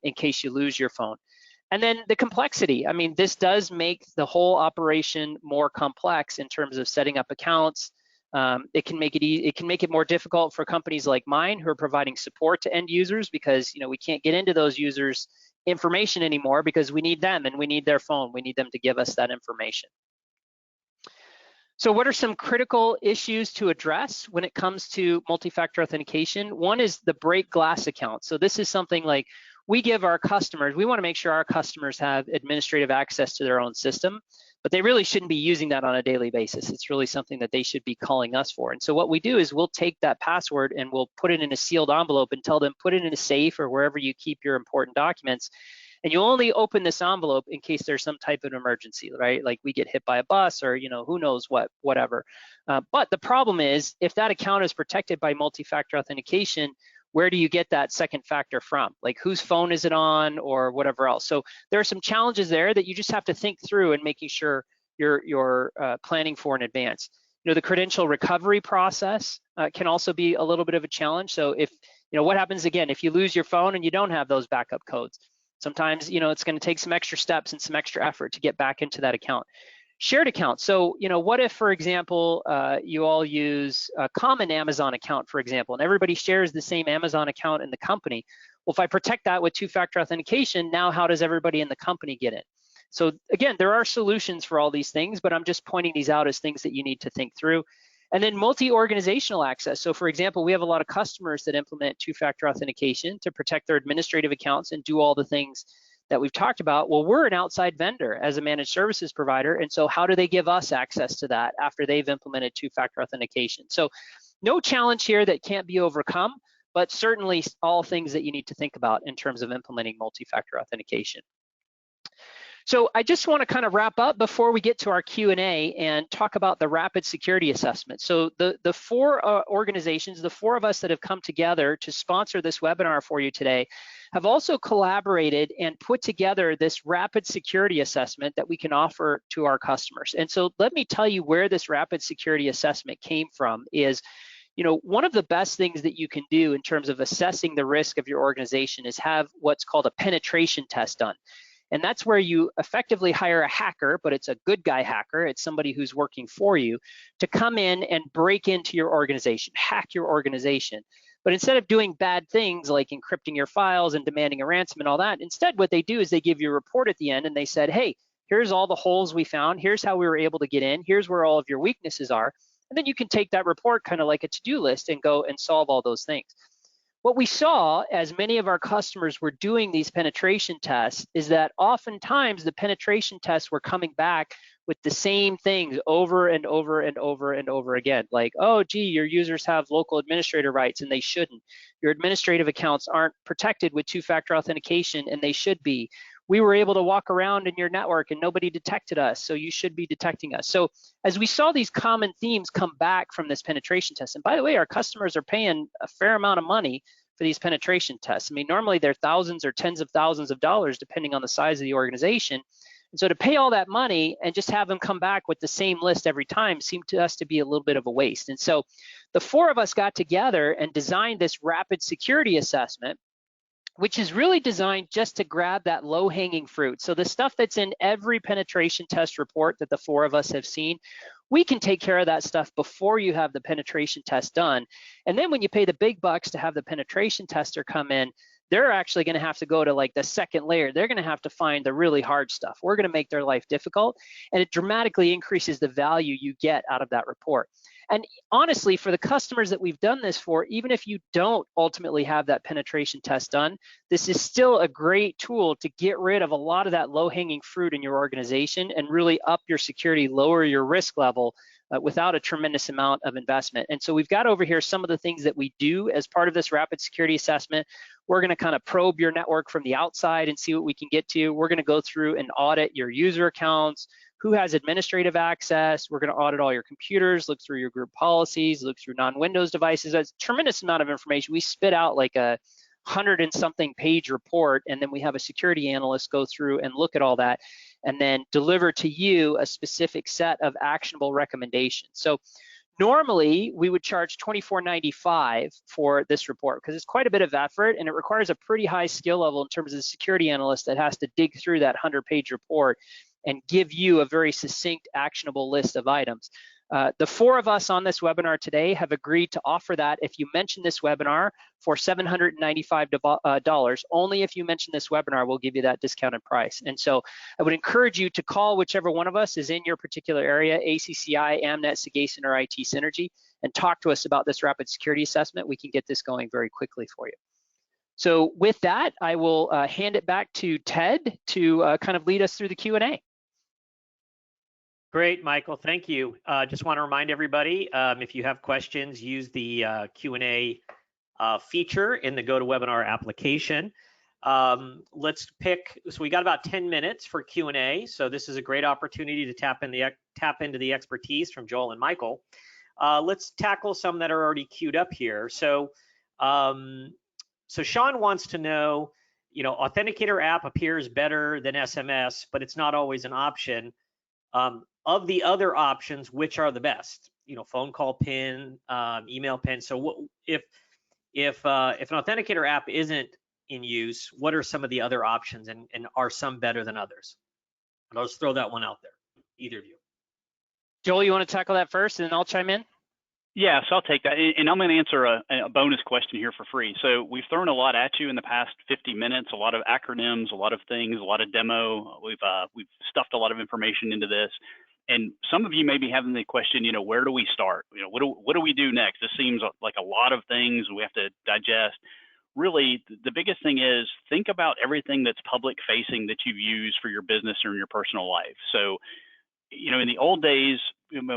in case you lose your phone. And then the complexity. I mean, this does make the whole operation more complex in terms of setting up accounts. It can make it more difficult for companies like mine who are providing support to end users, because we can't get into those users' information anymore because we need them and we need their phone. We need them to give us that information. So what are some critical issues to address when it comes to multi-factor authentication? One is the break glass account. So this is something like we give our customers, we want to make sure our customers have administrative access to their own system, but they really shouldn't be using that on a daily basis. It's really something that they should be calling us for. And so what we do is we'll take that password and we'll put it in a sealed envelope and tell them put it in a safe or wherever you keep your important documents. And you only open this envelope in case there's some type of emergency, right? Like we get hit by a bus or who knows whatever. But the problem is if that account is protected by multi-factor authentication, where do you get that second factor from? Like whose phone is it on or whatever else? So there are some challenges there that you just have to think through and making sure you're planning for in advance. The credential recovery process can also be a little bit of a challenge. So if, what happens again, if you lose your phone and you don't have those backup codes, sometimes, it's going to take some extra steps and some extra effort to get back into that account. Shared account. So, what if, for example, you all use a common Amazon account, for example, and everybody shares the same Amazon account in the company? Well, if I protect that with two-factor authentication, now how does everybody in the company get in? So again, there are solutions for all these things, but I'm just pointing these out as things that you need to think through. And then multi-organizational access. So for example, we have a lot of customers that implement two-factor authentication to protect their administrative accounts and do all the things that we've talked about. Well, we're an outside vendor as a managed services provider. And so how do they give us access to that after they've implemented two-factor authentication? So no challenge here that can't be overcome, but certainly all things that you need to think about in terms of implementing multi-factor authentication. So I just want to kind of wrap up before we get to our Q&A and talk about the rapid security assessment. So the four organizations, the four of us that have come together to sponsor this webinar for you today, have also collaborated and put together this rapid security assessment that we can offer to our customers. And so let me tell you where this rapid security assessment came from is, one of the best things that you can do in terms of assessing the risk of your organization is have what's called a penetration test done. And that's where you effectively hire a hacker, but it's a good guy hacker. It's somebody who's working for you to come in and break into your organization, hack your organization. But instead of doing bad things like encrypting your files and demanding a ransom and all that, instead what they do is they give you a report at the end and they said, hey, here's all the holes we found. Here's how we were able to get in. Here's where all of your weaknesses are. And then you can take that report kind of like a to-do list and go and solve all those things. What we saw as many of our customers were doing these penetration tests is that oftentimes the penetration tests were coming back with the same things over and over and over and over again. Like, oh, gee, your users have local administrator rights and they shouldn't. Your administrative accounts aren't protected with two-factor authentication and they should be. We were able to walk around in your network and nobody detected us, so you should be detecting us. So as we saw these common themes come back from this penetration test, and by the way, our customers are paying a fair amount of money for these penetration tests. I mean, normally they're thousands or tens of thousands of dollars depending on the size of the organization. And so to pay all that money and just have them come back with the same list every time seemed to us to be a little bit of a waste. And so the four of us got together and designed this rapid security assessment, which is really designed just to grab that low-hanging fruit. So the stuff that's in every penetration test report that the four of us have seen, we can take care of that stuff before you have the penetration test done. And then when you pay the big bucks to have the penetration tester come in, they're actually going to have to go to like the second layer. They're going to have to find the really hard stuff. We're going to make their life difficult, and it dramatically increases the value you get out of that report. And honestly, for the customers that we've done this for, even if you don't ultimately have that penetration test done, this is still a great tool to get rid of a lot of that low-hanging fruit in your organization and really up your security, lower your risk level without a tremendous amount of investment. And so we've got over here some of the things that we do as part of this rapid security assessment. We're going to kind of probe your network from the outside and see what we can get to. We're going to go through and audit your user accounts, who has administrative access. We're going to audit all your computers, look through your group policies, look through non-Windows devices. That's a tremendous amount of information. We spit out like a 100 and something page report, and then we have a security analyst go through and look at all that and then deliver to you a specific set of actionable recommendations. So normally we would charge $24.95 for this report because it's quite a bit of effort and it requires a pretty high skill level in terms of the security analyst that has to dig through that 100-page report and give you a very succinct, actionable list of items. The four of us on this webinar today have agreed to offer that if you mention this webinar for $795. Only if you mention this webinar, we'll give you that discounted price. And so I would encourage you to call whichever one of us is in your particular area, ACCI, Amnet, Sagacent, or IT Synergy, and talk to us about this rapid security assessment. We can get this going very quickly for you. So with that, I will hand it back to Ted to kind of lead us through the Q&A. Great, Michael, thank you. Just want to remind everybody, if you have questions, use the Q&A feature in the GoToWebinar application. Let's pick, so we got about 10 minutes for Q&A, so this is a great opportunity to tap into the expertise from Joel and Michael. Let's tackle some that are already queued up here. So Sean wants to know, Authenticator app appears better than SMS, but it's not always an option. Of the other options, which are the best? phone call PIN, email PIN. So if an authenticator app isn't in use, what are some of the other options, and are some better than others? And I'll just throw that one out there, either of you. Joel, you want to tackle that first, and then I'll chime in? Yeah, so I'll take that. And I'm going to answer a bonus question here for free. So we've thrown a lot at you in the past 50 minutes, a lot of acronyms, a lot of things, a lot of demo. We've stuffed a lot of information into this. And some of you may be having the question, where do we start? What do we do next? This seems like a lot of things we have to digest. Really, the biggest thing is think about everything that's public facing that you've used for your business or in your personal life. So, in the old days,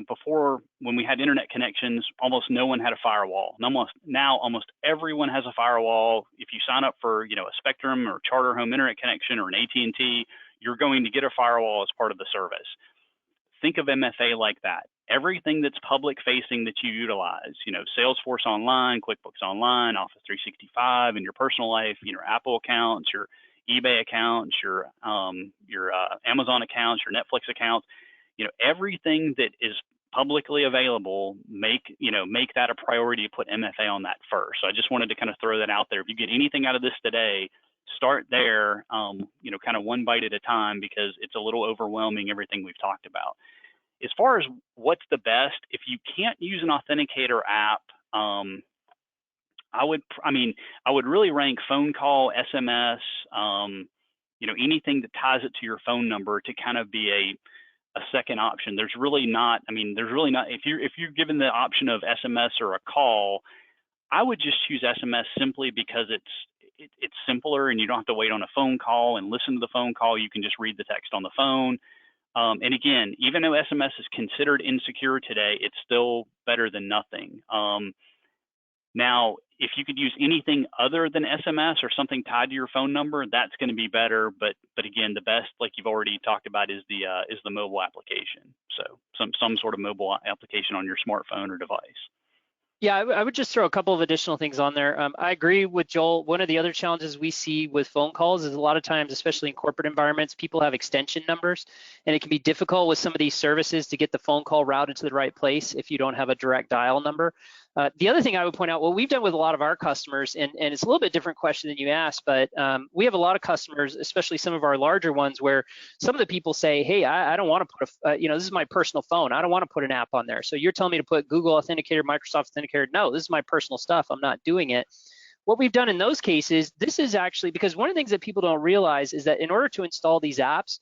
before, when we had internet connections, almost no one had a firewall. Now almost everyone has a firewall. If you sign up for, a Spectrum or Charter home internet connection or an AT&T, you're going to get a firewall as part of the service. Think of MFA like that. Everything that's public facing that you utilize, Salesforce Online, QuickBooks Online, Office 365, in your personal life, your Apple accounts, your eBay accounts, your Amazon accounts, your Netflix accounts, everything that is publicly available, make that a priority to put MFA on that first. So I just wanted to kind of throw that out there. If you get anything out of this today, start there, kind of one bite at a time, because it's a little overwhelming, everything we've talked about. As far as what's the best, if you can't use an authenticator app, I would really rank phone call, SMS, anything that ties it to your phone number to kind of be a second option. There's really not, if you're given the option of SMS or a call, I would just choose SMS simply because it's simpler and you don't have to wait on a phone call and listen to the phone call. You can just read the text on the phone. And again, even though SMS is considered insecure today, it's still better than nothing. Now, if you could use anything other than SMS or something tied to your phone number, that's going to be better. But again, the best, like you've already talked about, is the mobile application. So some sort of mobile application on your smartphone or device. Yeah, I would just throw a couple of additional things on there. I agree with Joel. One of the other challenges we see with phone calls is a lot of times, especially in corporate environments, people have extension numbers, and it can be difficult with some of these services to get the phone call routed to the right place if you don't have a direct dial number. The other thing I would point out, what we've done with a lot of our customers, and it's a little bit different question than you asked, but we have a lot of customers, especially some of our larger ones, where some of the people say, hey, I don't want to put this is my personal phone. I don't want to put an app on there. So you're telling me to put Google Authenticator, Microsoft Authenticator. No, this is my personal stuff. I'm not doing it. What we've done in those cases, this is actually, because one of the things that people don't realize is that in order to install these apps,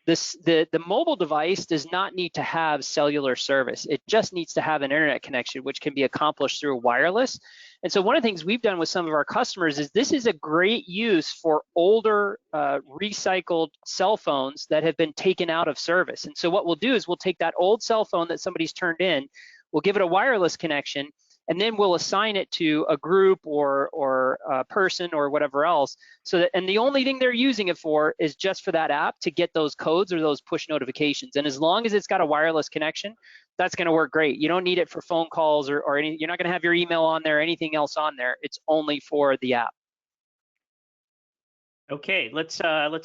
the mobile device does not need to have cellular service. It just needs to have an internet connection, which can be accomplished through wireless. And so one of the things we've done with some of our customers is this is a great use for older recycled cell phones that have been taken out of service. And so what we'll do is we'll take that old cell phone that somebody's turned in, we'll give it a wireless connection, and then we'll assign it to a group or a person or whatever else. So that, and the only thing they're using it for is just for that app to get those codes or those push notifications. And as long as it's got a wireless connection, that's going to work great. You don't need it for phone calls or any, you're not going to have your email on there, anything else on there. It's only for the app. Okay, let's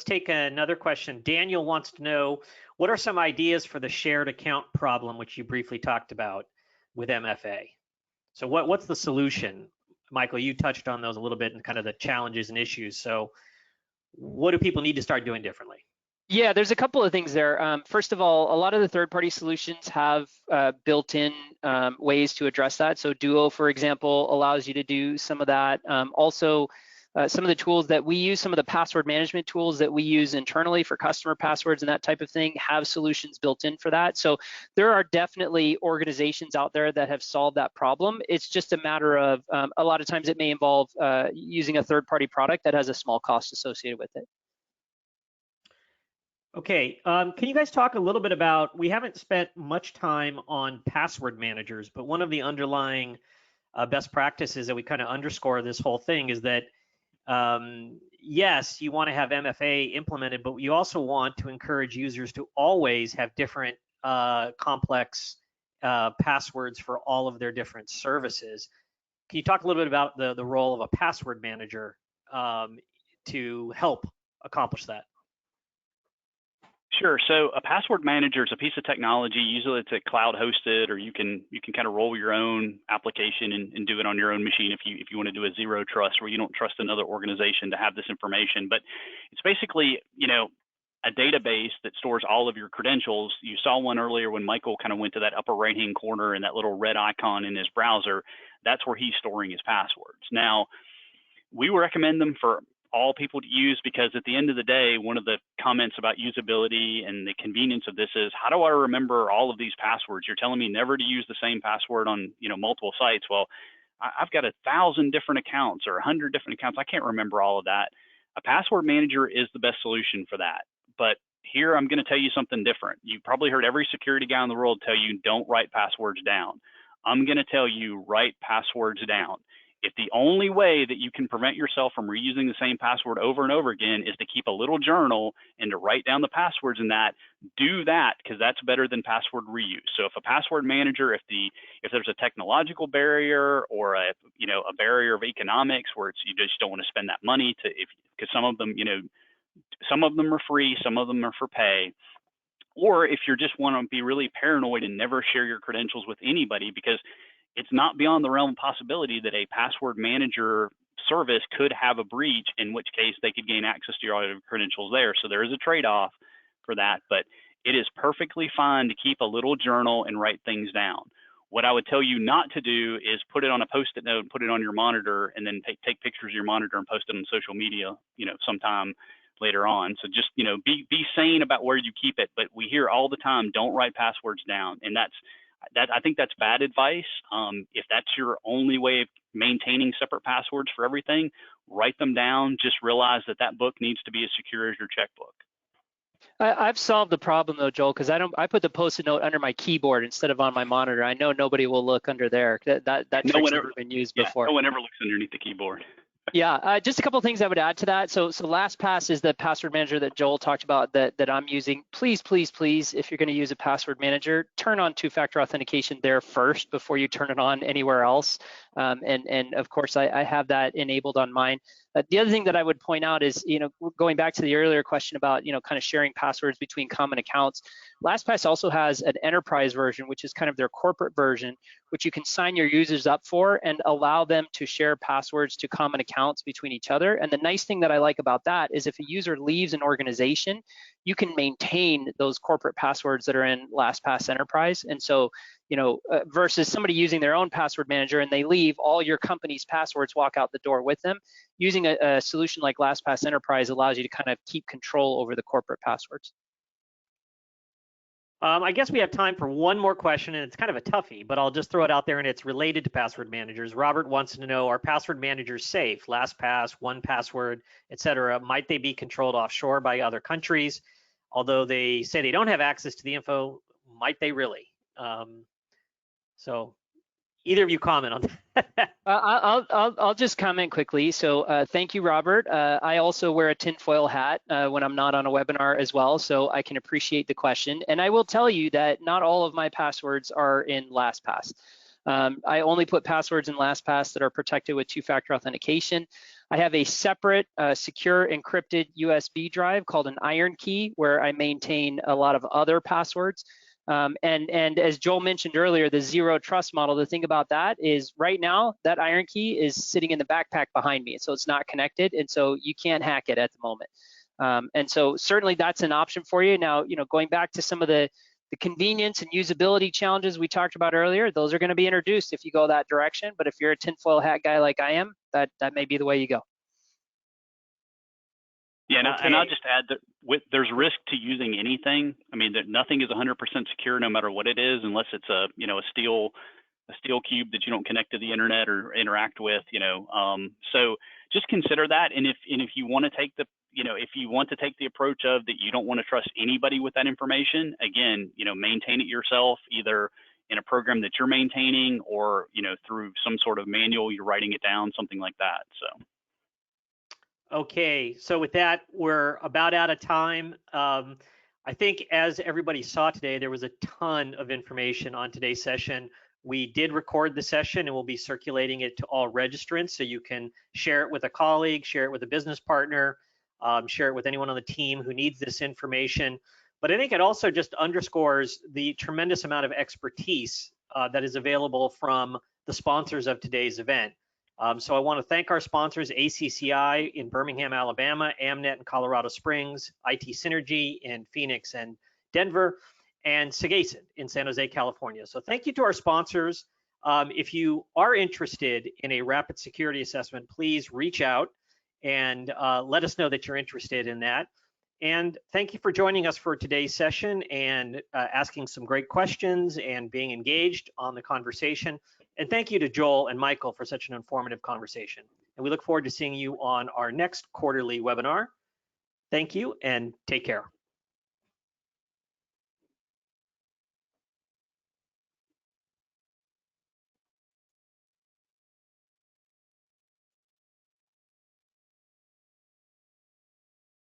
take another question. Daniel wants to know, what are some ideas for the shared account problem, which you briefly talked about with MFA? So what's the solution? Michael, you touched on those a little bit and kind of the challenges and issues. So what do people need to start doing differently? Yeah, there's a couple of things there. First of all, a lot of the third-party solutions have built-in ways to address that. So Duo, for example, allows you to do some of that. Also, some of the tools that we use, some of the password management tools that we use internally for customer passwords and that type of thing have solutions built in for that. So there are definitely organizations out there that have solved that problem. It's just a matter of, a lot of times it may involve using a third-party product that has a small cost associated with it. Okay, can you guys talk a little bit about, we haven't spent much time on password managers, but one of the underlying best practices that we kind of underscore this whole thing is that yes, you want to have MFA implemented, but you also want to encourage users to always have different complex passwords for all of their different services. Can you talk a little bit about the role of a password manager to help accomplish that? Sure. So a password manager is a piece of technology. Usually it's a cloud hosted, or you can kind of roll your own application and do it on your own machine if you want to do a zero trust where you don't trust another organization to have this information. But it's basically, a database that stores all of your credentials. You saw one earlier when Michael kind of went to that upper right hand corner and that little red icon in his browser. That's where he's storing his passwords. Now, we recommend them for all people to use because at the end of the day, one of the comments about usability and the convenience of this is, how do I remember all of these passwords? You're telling me never to use the same password on multiple sites. Well, I've got 1,000 different accounts or 100 different accounts. I can't remember all of that. A password manager is the best solution for that. But here I'm going to tell you something different. You've probably heard every security guy in the world tell you don't write passwords down. I'm going to tell you write passwords down. If the only way that you can prevent yourself from reusing the same password over and over again is to keep a little journal and to write down the passwords in that, do that, because that's better than password reuse. So if a password manager, if there's a technological barrier or a barrier of economics where you just don't want to spend that money because some of them are free, some of them are for pay. Or if you just want to be really paranoid and never share your credentials with anybody, because it's not beyond the realm of possibility that a password manager service could have a breach, in which case they could gain access to your credentials there. So there is a trade-off for that, but it is perfectly fine to keep a little journal and write things down. What I would tell you not to do is put it on a Post-it note, put it on your monitor, and then take pictures of your monitor and post it on social media, sometime later on. So just, be sane about where you keep it. But we hear all the time, don't write passwords down. And I think that's bad advice. If that's your only way of maintaining separate passwords for everything, write them down. Just realize that book needs to be as secure as your checkbook. I've solved the problem though, Joel, because I put the Post-it note under my keyboard instead of on my monitor. I know nobody will look under there. That trick's never been used before. No one ever looks underneath the keyboard. Yeah, just a couple of things I would add to that. So LastPass is the password manager that Joel talked about that I'm using. Please, if you're going to use a password manager, turn on two-factor authentication there first before you turn it on anywhere else. And of course, I have that enabled on mine. The other thing that I would point out is, going back to the earlier question about, kind of sharing passwords between common accounts, LastPass also has an enterprise version, which is kind of their corporate version, which you can sign your users up for and allow them to share passwords to common accounts between each other. And the nice thing that I like about that is if a user leaves an organization, you can maintain those corporate passwords that are in LastPass Enterprise. And so, versus somebody using their own password manager and they leave, all your company's passwords walk out the door with them. Using a solution like LastPass Enterprise allows you to kind of keep control over the corporate passwords. I guess we have time for one more question, and it's kind of a toughie, but I'll just throw it out there, and it's related to password managers. Robert wants to know, are password managers safe? LastPass, 1Password, et cetera. Might they be controlled offshore by other countries? Although they say they don't have access to the info, might they really? So either of you comment on that. I'll just comment quickly. So thank you, Robert. I also wear a tinfoil hat when I'm not on a webinar as well, so I can appreciate the question. And I will tell you that not all of my passwords are in LastPass. I only put passwords in LastPass that are protected with two-factor authentication. I have a separate secure encrypted USB drive called an IronKey where I maintain a lot of other passwords. And as Joel mentioned earlier, the zero trust model, the thing about that is right now that IronKey is sitting in the backpack behind me. So it's not connected. And so you can't hack it at the moment. And so certainly that's an option for you. Now, going back to some of the convenience and usability challenges we talked about earlier, those are going to be introduced if you go that direction. But if you're a tinfoil hat guy like I am, that may be the way you go. Yeah, and I'll just add that there's risk to using anything. I mean, that nothing is 100% secure, no matter what it is, unless it's a steel cube that you don't connect to the internet or interact with. So just consider that. And if you want to take the approach of that you don't want to trust anybody with that information, again, maintain it yourself, either in a program that you're maintaining or through some sort of manual, you're writing it down, something like that. So. Okay, so with that, we're about out of time. I think as everybody saw today, there was a ton of information on today's session. We did record the session and we'll be circulating it to all registrants, so you can share it with a colleague, share it with a business partner, share it with anyone on the team who needs this information. But I think it also just underscores the tremendous amount of expertise that is available from the sponsors of today's event. So I want to thank our sponsors, ACCI in Birmingham, Alabama, Amnet in Colorado Springs, IT Synergy in Phoenix and Denver, and Sagacent in San Jose, California. So thank you to our sponsors. If you are interested in a rapid security assessment, please reach out and let us know that you're interested in that. And thank you for joining us for today's session and asking some great questions and being engaged on the conversation. And thank you to Joel and Michael for such an informative conversation. And we look forward to seeing you on our next quarterly webinar. Thank you and take care.